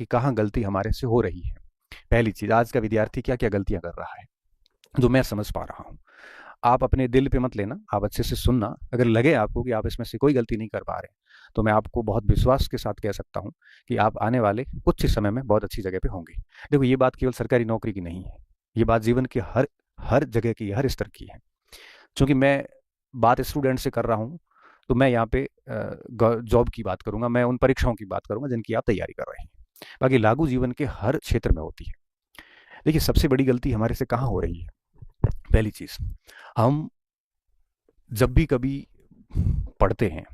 कि कहाँ गलती हमारे से हो रही है। पहली चीज़, आज का विद्यार्थी क्या क्या गलतियां कर रहा है जो मैं समझ पा रहा हूँ। आप अपने दिल पे मत लेना, आप अच्छे से सुनना। अगर लगे आपको कि आप इसमें से कोई गलती नहीं कर पा रहे, तो मैं आपको बहुत विश्वास के साथ कह सकता हूँ कि आप आने वाले कुछ ही समय में बहुत अच्छी जगह पे होंगे। देखो, ये बात केवल सरकारी नौकरी की नहीं है, ये बात जीवन की हर हर जगह की, हर स्तर की है। चूंकि मैं बात स्टूडेंट से कर रहा हूँ, तो मैं यहाँ पे जॉब की बात करूंगा, मैं उन परीक्षाओं की बात करूंगा जिनकी आप तैयारी कर रहे हैं। बाकी लागू जीवन के हर क्षेत्र में होती है। देखिए, सबसे बड़ी गलती हमारे से कहाँ हो रही है। पहली चीज, हम जब भी कभी पढ़ते हैं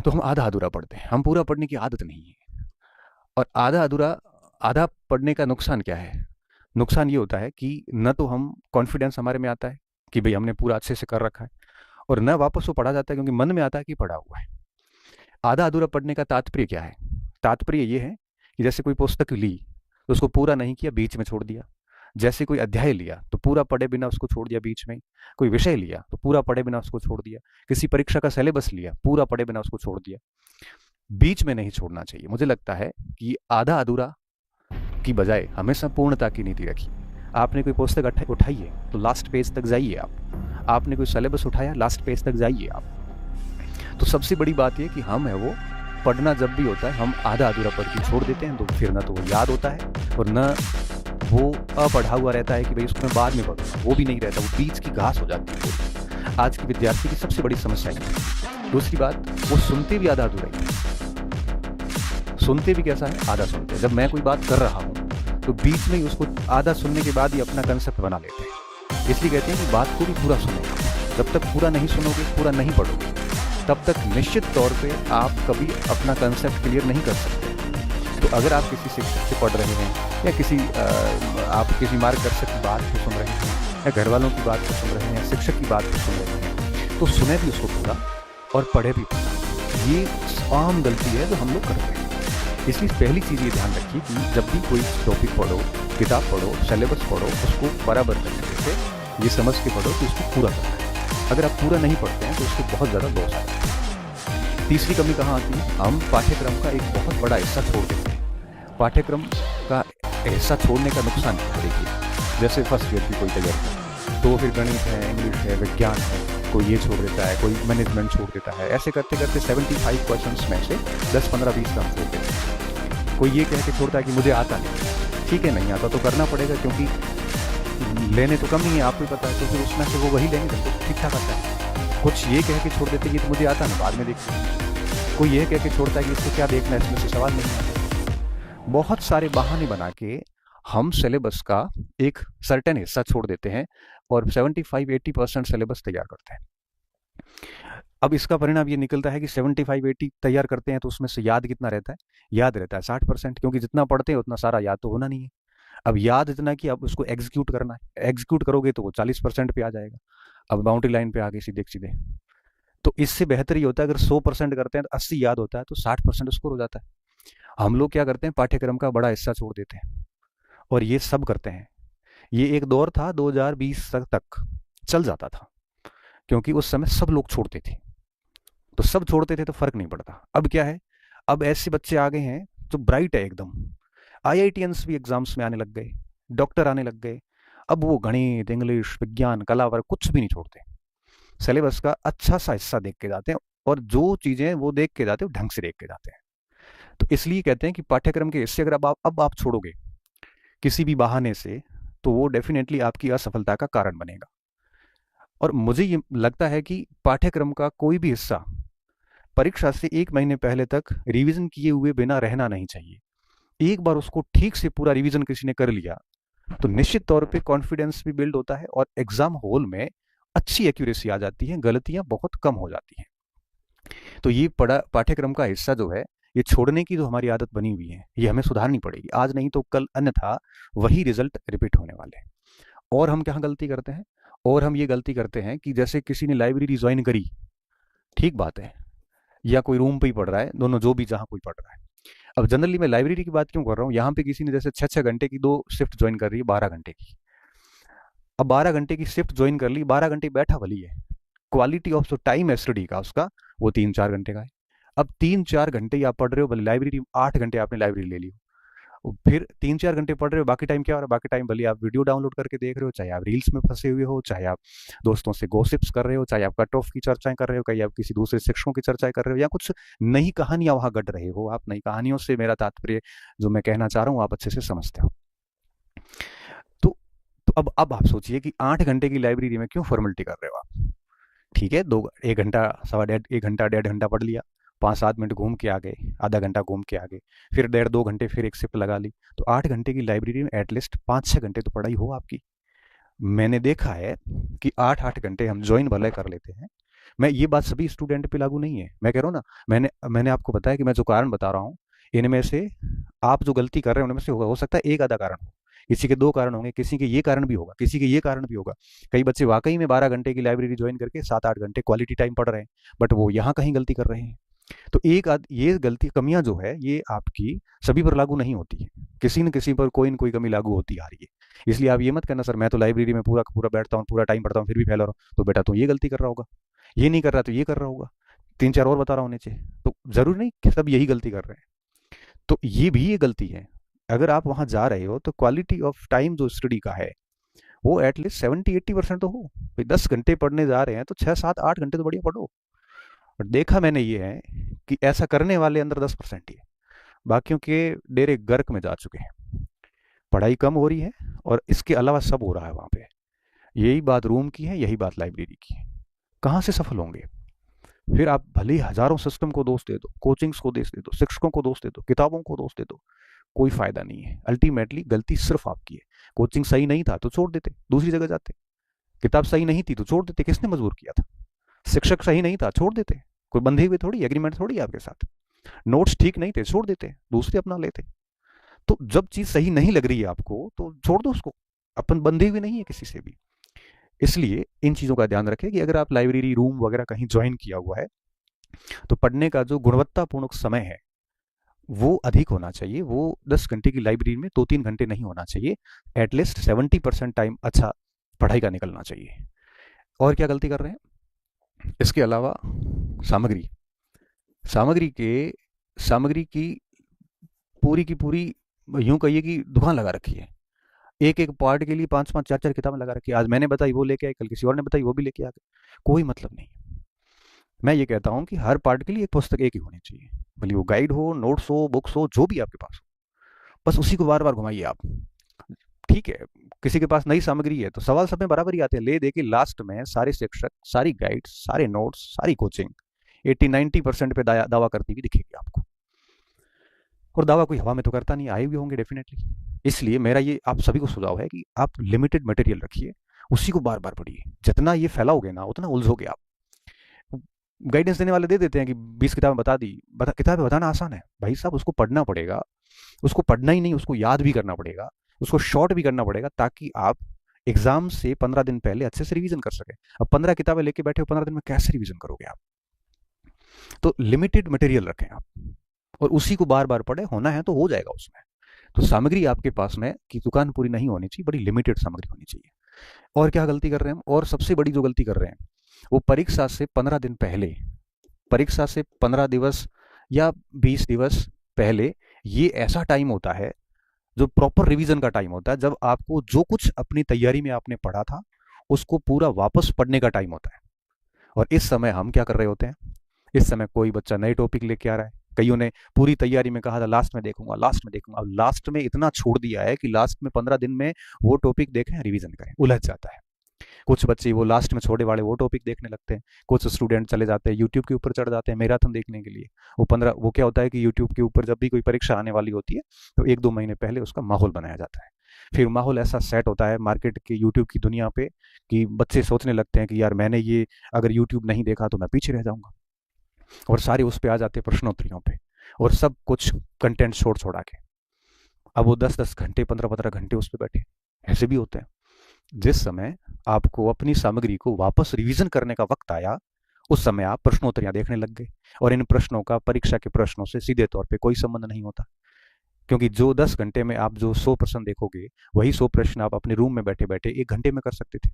तो हम आधा अधूरा पढ़ते हैं, हम पूरा पढ़ने की आदत नहीं है। और आधा अधूरा, आधा पढ़ने का नुकसान क्या है? नुकसान ये होता है कि न तो हम कॉन्फिडेंस हमारे में आता है कि भाई हमने पूरा अच्छे से कर रखा है, और न वापस वो पढ़ा जाता है क्योंकि मन में आता है कि पढ़ा हुआ है। आधा अधूरा पढ़ने का तात्पर्य क्या है? तात्पर्य ये है कि जैसे कोई पुस्तक ली तो उसको पूरा नहीं किया, बीच में छोड़ दिया। जैसे कोई अध्याय लिया तो पूरा पढ़े बिना उसको छोड़ दिया बीच में। कोई विषय लिया तो पूरा पढ़े बिना उसको छोड़ दिया। किसी परीक्षा का सिलेबस लिया, पूरा पढ़े बिना उसको छोड़ दिया। बीच में नहीं छोड़ना चाहिए। मुझे लगता है कि आधा अधूरा की बजाय हमेशा पूर्णता की नीति रखिए। आपने कोई पुस्तक उठाई है तो लास्ट पेज तक जाइए आप। आपने कोई सिलेबस उठाया, लास्ट पेज तक जाइए आप। तो सबसे बड़ी बात यह कि हम है वो पढ़ना जब भी होता है हम आधा अधूरा पढ़ के छोड़ देते हैं, तो फिर ना तो वो याद होता है और न वो अपढ़ा हुआ रहता है कि भाई उसको मैं बाद में पढ़ूंगा, वो भी नहीं रहता, वो बीच की घास हो जाती है। आज के विद्यार्थी की सबसे बड़ी समस्या है। दूसरी बात, वो सुनते भी आधा अधूरा ही। सुनते भी कैसा है? आधा सुनते हैं। जब मैं कोई बात कर रहा हूँ तो बीच में ही उसको आधा सुनने के बाद ही अपना कंसेप्ट बना लेते हैं। इसलिए कहते हैं कि बात को भी पूरा सुनेगा। जब तक पूरा नहीं सुनोगे, पूरा नहीं पढ़ोगे, तब तक निश्चित तौर पे आप कभी अपना कंसेप्ट क्लियर नहीं कर सकते। तो अगर आप किसी शिक्षक से पढ़ रहे हैं या आप किसी मार्गदर्शक की बात को सुन रहे हैं या घर वालों की बात को सुन रहे हैं या शिक्षक की बात को सुन रहे हैं, तो सुने भी उसको पूरा और पढ़े भी पूरा। ये आम गलती है जो हम लोग करते हैं। इसलिए पहली चीज़ ये ध्यान रखिए कि जब भी कोई टॉपिक पढ़ो, किताब पढ़ो, सिलेबस पढ़ो, उसको बराबर तरीके से ये समझ के पढ़ो कि उसको पूरा करना है। अगर आप पूरा नहीं पढ़ते हैं तो उसको बहुत ज़्यादा लॉस आता है। तीसरी कमी कहाँ आती है? हम पाठ्यक्रम का एक बहुत बड़ा हिस्सा छोड़ देते हैं। पाठ्यक्रम का हिस्सा छोड़ने का नुकसान क्या है? देखिए, जैसे फर्स्ट ईयर की कोई तैयारी तो फिर गणित है, इंग्लिश है, विज्ञान है, कोई ये छोड़ देता है, कोई मैनेजमेंट छोड़ देता है। ऐसे करते करते 75 क्वेश्चंस में से 10, 15, 20 हम छोड़ देते हैं। कोई ये कह के छोड़ता है कि मुझे आता नहीं। ठीक है, नहीं आता तो करना पड़ेगा, क्योंकि लेने तो कम ही है, आपको पता है, तो फिर उसमें से वो वही लेंगे तो ठीक ठाक आता है। कुछ ये कह के छोड़ देते हैं कि तो मुझे आता नहीं, बाद में देखते हैं। कोई ये कह के छोड़ता है कि इसको क्या देखना है, इसमें से सवाल नहीं आता। बहुत सारे बहाने बना के हम सिलेबस का एक सर्टेन हिस्सा छोड़ देते हैं और 75-80% सिलेबस तैयार करते हैं। अब इसका परिणाम ये निकलता है कि 75-80 तैयार करते हैं तो उसमें से याद कितना रहता है? याद रहता है 60%, क्योंकि जितना पढ़ते हैं उतना सारा याद तो होना नहीं है। अब याद इतना कि अब उसको एग्जीक्यूट करना है। एग्जीक्यूट करोगे तो वो 40% पे आ जाएगा। अब बाउंड्री लाइन पे आगे सीधे सीधे। तो इससे बेहतर ये होता है अगर 100% करते हैं तो 80 याद होता है तो 60% स्कोर हो जाता है। हम लोग क्या करते हैं? पाठ्यक्रम का बड़ा हिस्सा छोड़ देते हैं और ये सब करते हैं। ये एक दौर था 2020 तक चल जाता था, क्योंकि उस समय सब लोग छोड़ते थे। तो सब छोड़ते थे तो फर्क नहीं पड़ता। अब क्या है? अब ऐसे बच्चे आ गए हैं जो ब्राइट है एकदम। आईआईटीएंस भी एग्जाम्स में आने लग गए, डॉक्टर आने लग गए। अब वो गणित, इंग्लिश, विज्ञान, कला वर्ग कुछ भी नहीं छोड़ते। सिलेबस का अच्छा सा हिस्सा देख के जाते हैं और जो चीजें वो देख के जाते हैं वो ढंग से देख के जाते हैं। तो इसलिए कहते हैं कि पाठ्यक्रम के हिस्से अगर अब आप छोड़ोगे किसी भी बहाने से, तो वो डेफिनेटली आपकी असफलता का कारण बनेगा। और मुझे ये लगता है कि पाठ्यक्रम का कोई भी हिस्सा परीक्षा से 1 महीने पहले तक रिवीजन किए हुए बिना रहना नहीं चाहिए। एक बार उसको ठीक से पूरा रिवीजन किसी ने कर लिया तो निश्चित तौर पे कॉन्फिडेंस भी बिल्ड होता है और एग्जाम हॉल में अच्छी एक्यूरेसी आ जाती है, गलतियां बहुत कम हो जाती हैं। तो ये पाठ्यक्रम का हिस्सा जो है, ये छोड़ने की जो हमारी आदत बनी हुई है, ये हमें सुधारनी पड़ेगी आज नहीं तो कल, अन्यथा वही रिजल्ट रिपीट होने वाले हैं। और हम क्या गलती करते हैं? और हम ये गलती करते हैं कि जैसे किसी ने लाइब्रेरी ज्वाइन करी, ठीक बात है, या कोई रूम पे ही पढ़ रहा है, दोनों जो भी जहाँ कोई पढ़ रहा है। अब जनरली मैं लाइब्रेरी की बात क्यों कर रहा हूँ? यहाँ पे किसी ने जैसे 6-6 घंटे की 2 शिफ्ट ज्वाइन कर रही है, 12 घंटे की। अब 12 घंटे की शिफ्ट ज्वाइन कर ली, 12 घंटे बैठा भली है, क्वालिटी ऑफ जो टाइम है स्टडी का उसका, वो 3-4 घंटे का है। अब 3-4 घंटे ही आप पढ़ रहे हो, भले लाइब्रेरी 8 घंटे आपने लाइब्रेरी ले ली हो, फिर 3-4 घंटे पढ़ रहे हो, बाकी टाइम क्या हो रहा है? बाकी टाइम भले आप वीडियो डाउनलोड करके देख रहे हो, चाहे आप रील्स में फंसे हुए हो, चाहे आप दोस्तों से गॉसिप्स कर रहे हो, चाहे आप कट ऑफ की चर्चाएं कर रहे हो, कहीं आप किसी दूसरे शिक्षकों की चर्चाएं कर रहे हो, या कुछ नई कहानियां वहां गढ़ रहे हो। आप नई कहानियों से मेरा तात्पर्य जो मैं कहना चाह रहा हूँ आप अच्छे से समझते हो। तो तो अब आप सोचिए कि 8 घंटे की लाइब्रेरी में क्यों फॉर्मेलिटी कर रहे हो आप? ठीक है, 1 घंटा, सवा डेढ़ 1 घंटा 1.5 घंटा पढ़ लिया, 5-7 मिनट घूम के आ गए, आधा घंटा घूम के आ गए, फिर 1.5-2 घंटे फिर एक शिफ्ट लगा ली, तो 8 घंटे की लाइब्रेरी में एटलीस्ट 5-6 घंटे तो पढ़ाई हो आपकी। मैंने देखा है कि 8-8 घंटे हम ज्वाइन भले कर लेते हैं। मैं ये बात सभी स्टूडेंट पे लागू नहीं है, मैं कह रहा हूँ ना, मैंने आपको बताया कि मैं जो कारण बता रहा हूँ, इनमें से आप जो गलती कर रहे हैं उनमें से हो सकता है एक आधा कारण हो, किसी के 2 कारण होंगे, किसी के ये कारण भी होगा, किसी के ये कारण भी होगा। कई बच्चे वाकई में 12 घंटे की लाइब्रेरी ज्वाइन करके 7-8 घंटे क्वालिटी टाइम पढ़ रहे हैं, बट वो यहाँ कहीं गलती कर रहे हैं। तो ये गलती कमियां जो है ये आपकी सभी पर लागू नहीं होती है, किसी न किसी पर कोई न कोई कमी लागू होती आ रही है। इसलिए आप ये मत कहना सर मैं तो लाइब्रेरी में पूरा पूरा बैठता हूँ, पूरा टाइम पढ़ता हूँ, फिर भी फेल हो रहा हूँ। तो बेटा तो ये गलती कर रहा होगा, ये नहीं कर रहा तो ये कर रहा होगा, 3-4 और बता रहा होने चाहिए। तो जरूरी नहीं कि सब यही गलती कर रहे हैं, तो ये भी ये गलती है। अगर आप वहां जा रहे हो तो क्वालिटी ऑफ टाइम जो स्टडी का है वो एटलीस्ट 70-80% तो हो। भाई 10 घंटे पढ़ने जा रहे हैं तो 6-7-8 घंटे तो बढ़िया पढ़ो। और देखा मैंने ये है कि ऐसा करने वाले अंदर 10% ही है, बाकियों के डेरे गर्क में जा चुके हैं, पढ़ाई कम हो रही है और इसके अलावा सब हो रहा है वहाँ पे। यही बात रूम की है, यही बात लाइब्रेरी की है। कहाँ से सफल होंगे? फिर आप भले ही हजारों सिस्टम को दोष दे दो, कोचिंग्स को दोष दे दो, शिक्षकों को दोष दे दो, किताबों को दोष दे दो, कोई फायदा नहीं है। अल्टीमेटली गलती सिर्फ आपकी है। कोचिंग सही नहीं था तो छोड़ देते, दूसरी जगह जाते। किताब सही नहीं थी तो छोड़ देते, किसने मजबूर किया था? शिक्षक सही नहीं था, छोड़ देते, कोई बंधे हुए थोड़ी, एग्रीमेंट थोड़ी है आपके साथ। नोट्स ठीक नहीं थे, छोड़ देते, दूसरे अपना लेते। तो जब चीज सही नहीं लग रही है आपको तो छोड़ दो उसको, अपन बंधे हुए नहीं है किसी से भी। इसलिए इन चीजों का ध्यान रखें कि अगर आप लाइब्रेरी रूम वगैरह कहीं ज्वाइन किया हुआ है तो पढ़ने का जो गुणवत्तापूर्ण समय है वो अधिक होना चाहिए। वो 10 घंटे की लाइब्रेरी में 2-3 घंटे नहीं होना चाहिए, एटलीस्ट 70% टाइम अच्छा पढ़ाई का निकलना चाहिए। और क्या गलती कर रहे हैं इसके अलावा? सामग्री, सामग्री के सामग्री की पूरी यूं कहिए कि दुकान लगा रखी है। एक एक पार्ट के लिए 5-5 4-4 किताबें लगा रखी है। आज मैंने बताई वो लेके आई, कल किसी और ने बताई वो भी लेके आ गए, कोई मतलब नहीं। मैं ये कहता हूँ कि हर पार्ट के लिए एक पुस्तक एक ही होनी चाहिए, भले वो गाइड हो, नोट्स हो, बुक्स हो, जो भी आपके पास हो, बस उसी को बार बार घुमाइए आप। ठीक है, किसी के पास नई सामग्री है तो सवाल सब में बराबर ही आते हैं, ले दे के लास्ट में सारे शिक्षक, सारी गाइड, सारे नोट्स, सारी कोचिंग 80-90% पे दावा करती हुई दिखेगी आपको। और दावा कोई हवा में तो करता नहीं, आए भी होंगे डेफिनेटली। इसलिए मेरा ये आप सभी को सुझाव है कि आप लिमिटेड मटेरियल रखिए, उसी को बार बार पढ़िए। जितना ये फैलाओगे ना उतना उलझोगे आप। गाइडेंस देने वाले दे देते हैं कि 20 किताबें बता दी, किताबें बताना आसान है भाई साहब, उसको पढ़ना पड़ेगा, उसको पढ़ना ही नहीं उसको याद भी करना पड़ेगा, उसको शॉर्ट भी करना पड़ेगा, ताकि आप एग्जाम से 15 दिन पहले अच्छे से रिवीजन कर सके। अब 15 किताबें लेके बैठे हो, 15 दिन में कैसे रिवीजन करोगे आप? तो लिमिटेड मटेरियल रखें आप और उसी को बार बार पढ़े, होना है तो हो जाएगा उसमें। तो सामग्री आपके पास में की दुकान पूरी नहीं होनी चाहिए, बड़ी लिमिटेड सामग्री होनी चाहिए। और क्या गलती कर रहे हैं हम? और सबसे बड़ी जो गलती कर रहे हैं वो परीक्षा से 15 दिन पहले, परीक्षा से 15 दिवस या 20 दिवस पहले, ये ऐसा टाइम होता है जो प्रॉपर रिवीजन का टाइम होता है, जब आपको जो कुछ अपनी तैयारी में आपने पढ़ा था उसको पूरा वापस पढ़ने का टाइम होता है। और इस समय हम क्या कर रहे होते हैं? इस समय कोई बच्चा नए टॉपिक लेके आ रहा है, कईयों ने पूरी तैयारी में कहा था लास्ट में देखूंगा, लास्ट में देखूंगा, अब लास्ट में इतना छोड़ दिया है कि लास्ट में 15 दिन में वो टॉपिक देखें, रिवीजन करें, उलझ जाता है। कुछ बच्चे वो लास्ट में छोड़े वाले वो टॉपिक देखने लगते हैं, कुछ स्टूडेंट चले जाते हैं यूट्यूब के ऊपर चढ़ जाते हैं मैराथन देखने के लिए। वो क्या होता है कि यूट्यूब के ऊपर जब भी कोई परीक्षा आने वाली होती है तो 1-2 महीने पहले उसका माहौल बनाया जाता है। फिर माहौल ऐसा सेट होता है मार्केट के यूट्यूब की दुनिया पे कि बच्चे सोचने लगते हैं कि यार मैंने ये अगर यूट्यूब नहीं देखा तो मैं पीछे रह जाऊंगा, और सारे उस पर आ जाते हैं प्रश्नोत्तरियों पे, और सब कुछ कंटेंट छोड़ा के अब वो 10-10 घंटे 15-15 घंटे उस पर बैठे। ऐसे भी होते हैं। जिस समय आपको अपनी सामग्री को वापस रिवीजन करने का वक्त आया उस समय आप प्रश्नोत्तरियां देखने लग गए, और इन प्रश्नों का परीक्षा के प्रश्नों से सीधे तौर पे कोई संबंध नहीं होता, क्योंकि जो 10 घंटे में आप जो 100 प्रश्न देखोगे वही 100 प्रश्न आप अपने रूम में बैठे बैठे 1 घंटे में कर सकते थे।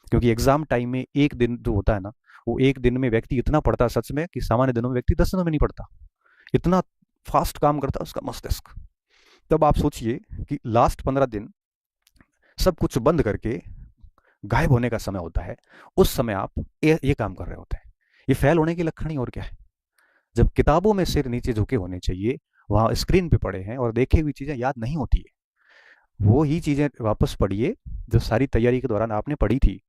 क्योंकि एग्जाम टाइम में एक दिन जो होता है ना वो एक दिन में व्यक्ति इतना पढ़ता सच में कि सामान्य दिनों में व्यक्ति 10 दिनों में नहीं पढ़ता, इतना फास्ट काम करता उसका मस्तिष्क। तब आप सोचिए कि लास्ट 15 दिन सब कुछ बंद करके गायब होने का समय होता है, उस समय आप ये काम कर रहे होते हैं। ये फेल होने के लक्षण ही और क्या है। जब किताबों में सिर नीचे झुके होने चाहिए, वहां स्क्रीन पे पढ़े हैं और देखी हुई चीजें याद नहीं होती है। वो ही चीजें वापस पढ़िए जो सारी तैयारी के दौरान आपने पढ़ी थी।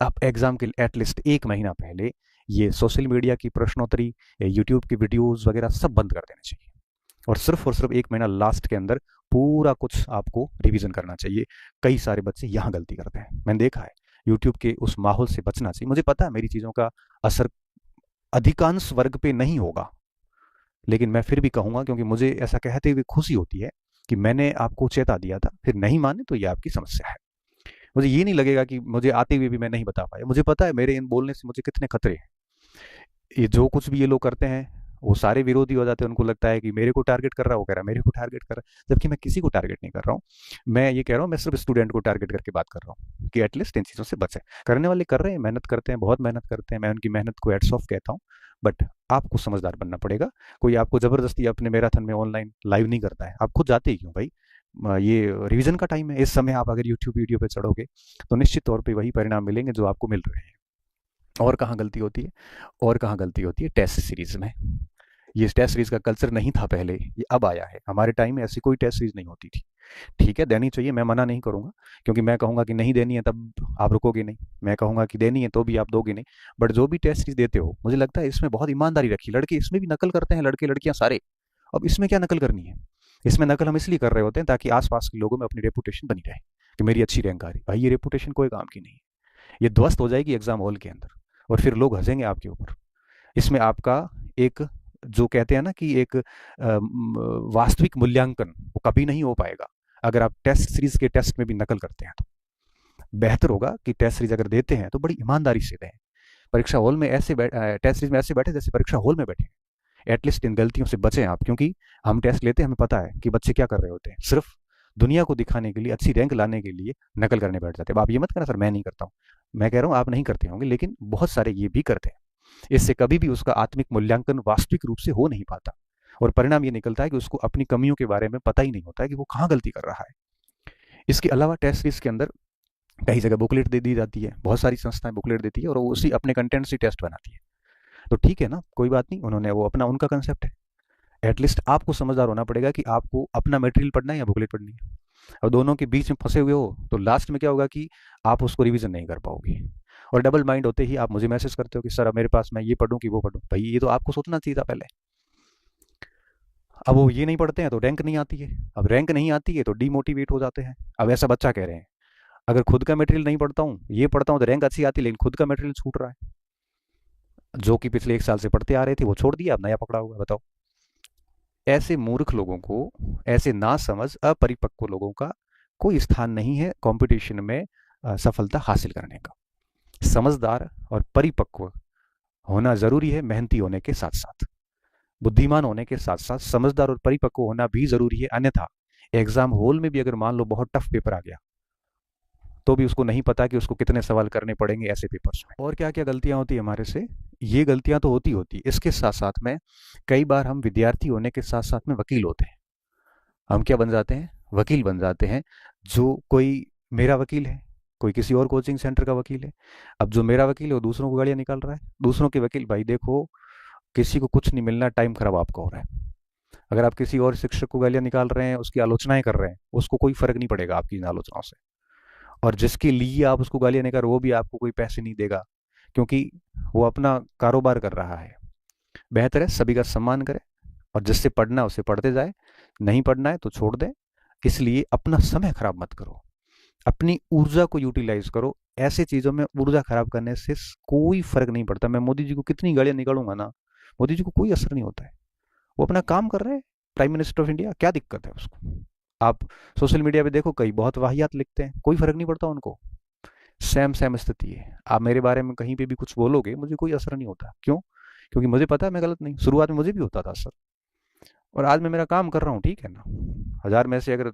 आप एग्जाम के एटलीस्ट 1 महीना पहले ये सोशल मीडिया की प्रश्नोत्तरी, यूट्यूब की वीडियोस वगैरह सब बंद कर देने चाहिए और सिर्फ 1 महीना लास्ट के अंदर पूरा कुछ आपको रिवीजन करना चाहिए। कई सारे बच्चे यहाँ गलती करते हैं, मैंने देखा है। यूट्यूब के उस माहौल से बचना चाहिए। मुझे पता है मेरी चीज़ों का असर अधिकांश वर्ग पे नहीं होगा, लेकिन मैं फिर भी कहूँगा क्योंकि मुझे ऐसा कहते हुए खुशी होती है कि मैंने आपको चेता दिया था, फिर नहीं माने तो ये आपकी समस्या है। मुझे ये नहीं लगेगा कि मुझे आते हुए भी मैं नहीं बता पाया। मुझे पता है मेरे इन बोलने से मुझे कितने खतरे हैं। ये जो कुछ भी ये लोग करते हैं वो सारे विरोधी हो जाते हैं। उनको लगता है कि मेरे को टारगेट कर रहा है, वो कह रहा है मेरे को टारगेट कर रहा है, जबकि मैं किसी को टारगेट नहीं कर रहा हूँ। मैं ये कह रहा हूँ, मैं सिर्फ स्टूडेंट को टारगेट करके बात कर रहा हूँ कि एटलीस्ट इन चीज़ों से बचें। करने वाले कर रहे हैं, मेहनत करते हैं, बहुत मेहनत करते हैं, मैं उनकी मेहनत को हैट्स ऑफ कहता हूँ। बट आपको समझदार बनना पड़ेगा। कोई आपको जबरदस्ती अपने मैराथन में ऑनलाइन लाइव नहीं करता है। आप खुद जाते ही क्यों भाई। ये रिवीजन का टाइम है। इस समय आप अगर यूट्यूब वीडियो पे चढ़ोगे तो निश्चित तौर पे वही परिणाम मिलेंगे जो आपको मिल रहे हैं। और कहाँ गलती होती है, और कहाँ गलती होती है, टेस्ट सीरीज में। ये टेस्ट सीरीज का कल्चर नहीं था पहले, ये अब आया है। हमारे टाइम में ऐसी कोई टेस्ट सीरीज नहीं होती थी। ठीक है, देनी चाहिए, मैं मना नहीं करूंगा, क्योंकि मैं कहूंगा कि नहीं देनी है तब आप रुकोगे नहीं, मैं कहूंगा कि देनी है तो भी आप दोगे नहीं। बट जो भी टेस्ट सीरीज देते हो, मुझे लगता है इसमें बहुत ईमानदारी रखी। लड़के इसमें भी नकल करते हैं, लड़के लड़कियां सारे। अब इसमें क्या नकल करनी है। इसमें नकल हम इसलिए कर रहे होते हैं ताकि आसपास के लोगों में अपनी रेपुटेशन बनी रहे कि मेरी अच्छी रैंक आ रही। भाई ये रेपुटेशन कोई काम की नहीं है, ये ध्वस्त हो जाएगी एग्जाम हॉल के अंदर और फिर लोग हंसेंगे आपके ऊपर। इसमें आपका एक, जो कहते हैं ना कि एक वास्तविक मूल्यांकन, वो कभी नहीं हो पाएगा अगर आप टेस्ट सीरीज के टेस्ट में भी नकल करते हैं। तो बेहतर होगा कि टेस्ट सीरीज अगर देते हैं तो बड़ी ईमानदारी से दें। परीक्षा हॉल में ऐसे टेस्ट सीरीज में ऐसे बैठे जैसे परीक्षा हॉल में बैठे। एटलीस्ट इन गलतियों से बचें आप, क्योंकि हम टेस्ट लेते हैं, हमें पता है कि बच्चे क्या कर रहे होते हैं। सिर्फ दुनिया को दिखाने के लिए, अच्छी रैंक लाने के लिए नकल करने बैठ जाते हैं। अब आप ये मत करना सर मैं नहीं करता हूँ, मैं कह रहा हूँ आप नहीं करते होंगे, लेकिन बहुत सारे ये भी करते हैं। इससे कभी भी उसका आत्मिक मूल्यांकन वास्तविक रूप से हो नहीं पाता और परिणाम ये निकलता है कि उसको अपनी कमियों के बारे में पता ही नहीं होता है कि वो कहाँ गलती कर रहा है। इसके अलावा टेस्ट सीरीज के अंदर कई जगह बुकलेट दे दी जाती है, बहुत सारी संस्थाएं बुकलेट देती है और वो उसी अपने कंटेंट से टेस्ट बनाती है। तो ठीक है ना, कोई बात नहीं, उन्होंने वो अपना उनका कंसेप्ट है। एटलीस्ट आपको समझदार होना पड़ेगा कि आपको अपना मटेरियल पढ़ना है या बुकलेट पढ़नी है। और दोनों के बीच में फंसे हुए हो तो लास्ट में क्या होगा कि आप उसको रिवीजन नहीं कर पाओगे। और डबल माइंड होते ही आप मुझे मैसेज करते हो कि सर अब मेरे पास मैं ये पढ़ूं कि वो पढ़ूं। भाई ये तो आपको सोचना चाहिए था पहले। अब वो ये नहीं पढ़ते हैं तो रैंक नहीं आती है, अब रैंक नहीं आती है तो डीमोटिवेट हो जाते हैं। अब ऐसा बच्चा कह रहे हैं अगर खुद का मटेरियल नहीं पढ़ता हूँ, ये पढ़ता हूँ तो रैंक अच्छी आती है, लेकिन खुद का मटेरियल छूट रहा है। जो कि पिछले 1 साल से पढ़ते आ रहे थे वो छोड़ दिया, अब नया पकड़ा हुआ है। बताओ। ऐसे मूर्ख लोगों को, ऐसे ना समझ अपरिपक्व लोगों का कोई स्थान नहीं है कंपटीशन में सफलता हासिल करने का। समझदार और परिपक्व होना जरूरी है, मेहनती होने के साथ साथ, बुद्धिमान होने के साथ साथ समझदार और परिपक्व होना भी जरूरी है। अन्यथा एग्जाम हॉल में भी अगर मान लो बहुत टफ पेपर आ गया तो भी उसको नहीं पता कि उसको कितने सवाल करने पड़ेंगे ऐसे पेपर्स में। और क्या क्या गलतियां होती है हमारे से, ये गलतियां तो होती होती। इसके साथ साथ में कई बार हम विद्यार्थी होने के साथ साथ में वकील होते हैं। हम क्या बन जाते हैं, वकील बन जाते हैं। जो कोई मेरा वकील है, कोई किसी और कोचिंग सेंटर का वकील है। अब जो मेरा वकील है वो दूसरों को गालियां निकाल रहा है। दूसरों के वकील, भाई देखो किसी को कुछ नहीं मिलना, टाइम खराब आपका हो रहा है। अगर आप किसी और शिक्षक को गालियां निकाल रहे हैं, उसकी आलोचनाएं कर रहे हैं, उसको कोई फर्क नहीं पड़ेगा आपकी इन आलोचनाओं से। और जिसके लिए आप उसको गालियां निकाल, वो भी आपको कोई पैसे नहीं देगा, क्योंकि वो अपना कारोबार कर रहा है। बेहतर है सभी का सम्मान करें और जिससे पढ़ना है उसे पढ़ते जाए, नहीं पढ़ना है तो छोड़ दें। इसलिए अपना समय खराब मत करो, अपनी ऊर्जा को यूटिलाइज करो। ऐसे चीजों में ऊर्जा खराब करने से कोई फर्क नहीं पड़ता। मैं मोदी जी को कितनी गालियां निकालूंगा ना, मोदी जी को कोई असर नहीं होता है। वो अपना काम कर रहे हैं, प्राइम मिनिस्टर ऑफ इंडिया, क्या दिक्कत है उसको। आप सोशल मीडिया पे देखो, कई बहुत वाहियात लिखते हैं, कोई फर्क नहीं पड़ता उनको। सेम सेम स्थिति है। आप मेरे बारे में कहीं पे भी कुछ बोलोगे, मुझे कोई असर नहीं होता। क्यों? क्योंकि मुझे पता है मैं गलत नहीं। शुरुआत में मुझे भी होता था असर, और आज मैं मेरा काम कर रहा हूँ, ठीक है ना। 1000 में से अगर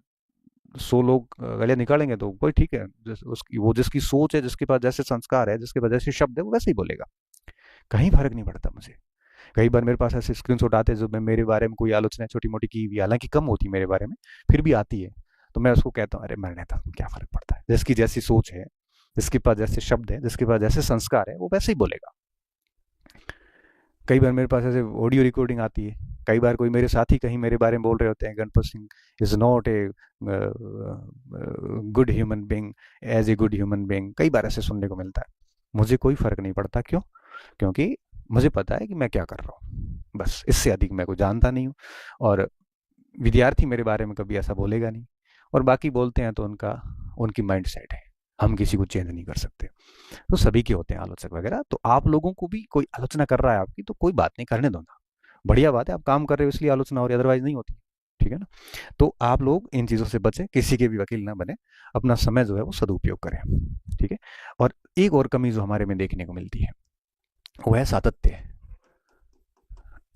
100 लोग गालियां निकालेंगे तो कोई ठीक है, उसकी वो जिसकी सोच है, जिसके पास जैसे संस्कार है, जिसके पास जैसे शब्द है, वो वैसे ही बोलेगा। कहीं फ़र्क नहीं पड़ता मुझे। कई बार मेरे पास ऐसे स्क्रीनशॉट आते हैं जो मैं मेरे बारे में कोई आलोचना छोटी-मोटी की हुई, हालाँकि कम होती है मेरे बारे में, फिर भी आती है। तो मैं उसको कहता हूँ, "अरे! मरने दो, क्या फ़र्क पड़ता है?" जिसकी जैसी सोच है, जिसके पास जैसे शब्द हैं, जिसके पास जैसे संस्कार है, वो वैसे ही बोलेगा। कई बार मेरे पास ऐसे ऑडियो रिकॉर्डिंग आती है। कई बार कोई मेरे साथी कहीं मेरे बारे में बोल रहे होते हैं, Ganpat Singh is not a good human being as a good human being, कई बार ऐसे सुनने को मिलता है। मुझे कोई फ़र्क नहीं पड़ता, क्यों? क्योंकि मुझे पता है कि मैं क्या कर रहा हूँ। बस इससे अधिक मैं कुछ जानता नहीं हूँ, और विद्यार्थी मेरे बारे में कभी ऐसा बोलेगा नहीं, और बाकी बोलते हैं तो उनकी माइंडसेट है। हम किसी को चेंज नहीं कर सकते। तो सभी के होते हैं आलोचक वगैरह, तो आप लोगों को भी कोई आलोचना कर रहा है आपकी, तो कोई बात नहीं, करने दो ना। बढ़िया बात है, आप काम कर रहे हो इसलिए आलोचना हो रही है, अदरवाइज नहीं होती। ठीक है ना? तो आप लोग इन चीज़ों से बचें, किसी के भी वकील ना बने, अपना समय जो है वो सदुपयोग करें। ठीक है? और एक और कमी जो हमारे में देखने को मिलती है, वो है सातत्य।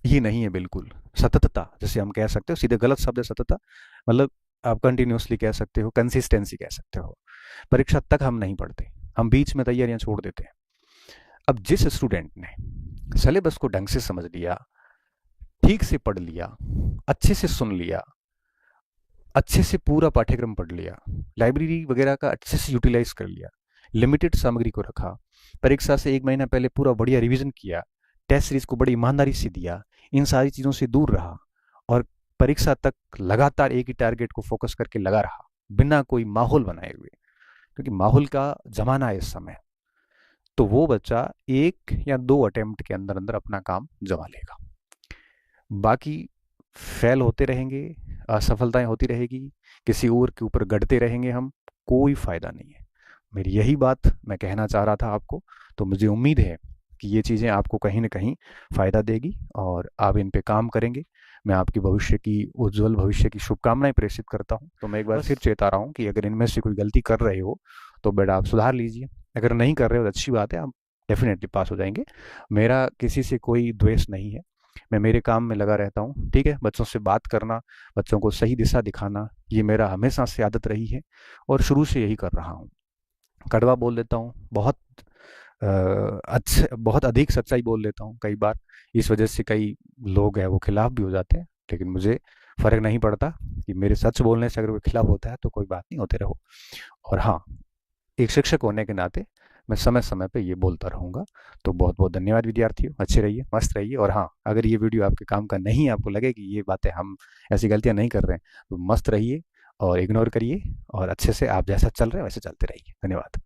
ये नहीं है बिल्कुल। सततता जैसे हम कह सकते हो, सीधे गलत शब्द है सततता, मतलब आप कंटिन्यूअसली कह सकते हो, कंसिस्टेंसी कह सकते हो। परीक्षा तक हम नहीं पढ़ते, हम बीच में तैयारियां छोड़ देते हैं। अब जिस स्टूडेंट ने सिलेबस को ढंग से समझ लिया, ठीक से पढ़ लिया, अच्छे से सुन लिया, अच्छे से पूरा पाठ्यक्रम पढ़ लिया, लाइब्रेरी वगैरह का अच्छे से यूटिलाइज कर लिया, लिमिटेड सामग्री को रखा, परीक्षा से एक महीना पहले पूरा बढ़िया रिवीजन किया, टेस्ट सीरीज को बड़ी ईमानदारी से दिया, इन सारी चीज़ों से दूर रहा, और परीक्षा तक लगातार एक ही टारगेट को फोकस करके लगा रहा, बिना कोई माहौल बनाए हुए, क्योंकि माहौल का जमाना है इस समय, तो वो बच्चा 1 या 2 अटेम्प्ट के अंदर अंदर अपना काम जमा लेगा। बाकी फेल होते रहेंगे, असफलताएं होती रहेगी, किसी और के ऊपर गढ़ते रहेंगे हम, कोई फ़ायदा नहीं है। मेरी यही बात मैं कहना चाह रहा था आपको। तो मुझे उम्मीद है कि ये चीज़ें आपको कहीं न कहीं फ़ायदा देगी और आप इन पे काम करेंगे। मैं आपकी भविष्य की, उज्ज्वल भविष्य की शुभकामनाएँ प्रेषित करता हूँ। तो मैं एक बार फिर चेता रहा हूँ कि अगर इनमें से कोई गलती कर रहे हो, तो बेटा आप सुधार लीजिए। अगर नहीं कर रहे हो तो अच्छी बात है, आप डेफ़िनेटली पास हो जाएँगे। मेरा किसी से कोई द्वेष नहीं है। मैं मेरे काम में लगा रहता हूँ, ठीक है? बच्चों से बात करना, बच्चों को सही दिशा दिखाना, ये मेरा हमेशा से आदत रही है और शुरू से यही कर रहा हूँ। कड़वा बोल देता हूँ, बहुत अधिक सच्चाई बोल देता हूँ कई बार। इस वजह से कई लोग हैं वो खिलाफ भी हो जाते हैं, लेकिन मुझे फ़र्क नहीं पड़ता कि मेरे सच बोलने से अगर कोई खिलाफ होता है तो कोई बात नहीं, होते रहो। और हाँ, एक शिक्षक होने के नाते मैं समय-समय पे ये बोलता रहूँगा। तो बहुत-बहुत धन्यवाद विद्यार्थियों, अच्छे रहिए, मस्त रहिए, और हाँ, अगर ये वीडियो आपके काम का नहीं है, आपको लगे कि ये बातें हम ऐसी गलतियाँ नहीं कर रहे हैं, तो मस्त रहिए और इग्नोर करिए, और अच्छे से आप जैसा चल रहे हैं वैसे चलते रहिए। धन्यवाद।